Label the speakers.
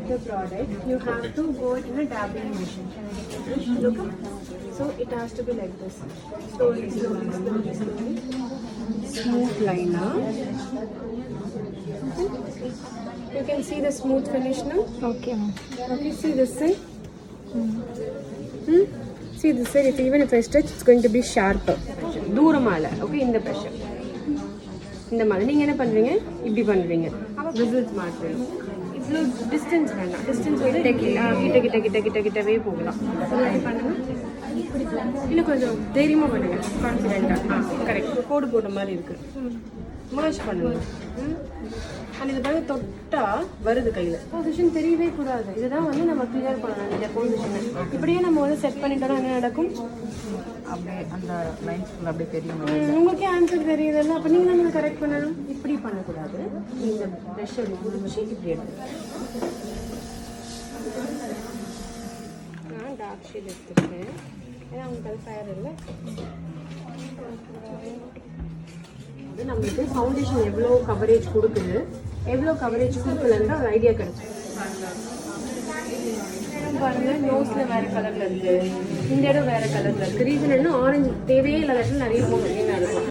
Speaker 1: the product, you have to go it in a dabbling motion. Can I get the brush? Look up. So it has to be like this. Slowly, slowly, slowly, slowly. Smooth liner. You can see the smooth finish now.
Speaker 2: Okay, ma'am.
Speaker 1: Okay, see this side. See this side. Even if I stretch, it's going to be sharper. தூரமால. Okay, இந்த pressure. இந்த மாதிரி நீங்க என்ன பண்றீங்க? இப்படி பண்றீங்க. Results மாத்துறீங்க. இவ்ளோ distance வேண்டாம். டிஸ்டன்ஸ் வந்து கிட்டவே போகலாம். எப்படி பண்ணுங்க? இல்ல கொஞ்சம் தைரியமா பண்ணுங்க. கான்ஃபிடென்ட்டா. கரெக்ட். கோடு போட்ட மாதிரி இருக்கு. மர்ஜ் பண்ணுங்க. அண்ட் இது பாருங்க தொட்டா வருது கையில் பொசிஷன் தெரியவே கூடாது. இதுதான் வந்து நம்ம கிளியர் பண்ணணும் இந்த பொசிஷனை. இப்படியே நம்ம வந்து செட் பண்ணிட்டோம்னா என்ன நடக்கும்?
Speaker 2: அப்படியே அந்த லைன்ஸ்குள்ள அப்படியே தெரியும்.
Speaker 1: உங்களுக்கே ஆன்சர் தெரியுதுல்ல. அப்போ நீங்கள் தான் கரெக்ட் பண்ணணும். இப்படி பண்ணக்கூடாது. இந்த ப்ரெஷர் முடிச்சு இப்படி எடுத்து நான் டார்க் ஷேட் எடுத்துருக்கேன். ஏன்னா உங்களுக்கு அது ஃபயர் இல்லை. நம்மளுக்கு ஃபவுண்டேஷன் எவ்வளோ கவரேஜ் கொடுக்குது, எவ்வளோ கவரேஜ் கொடுக்கலன்ற ஒரு ஐடியா கிடைக்கும். பாருங்க, நோஸ்ல வேற கலர்ல இருக்கு, இந்த இடம் வேற கலர்ல இருக்கு. ரீசன் என்ன? ஆரஞ்சு தேவையே இல்லாத இடத்துல நிறைய இருக்கும்.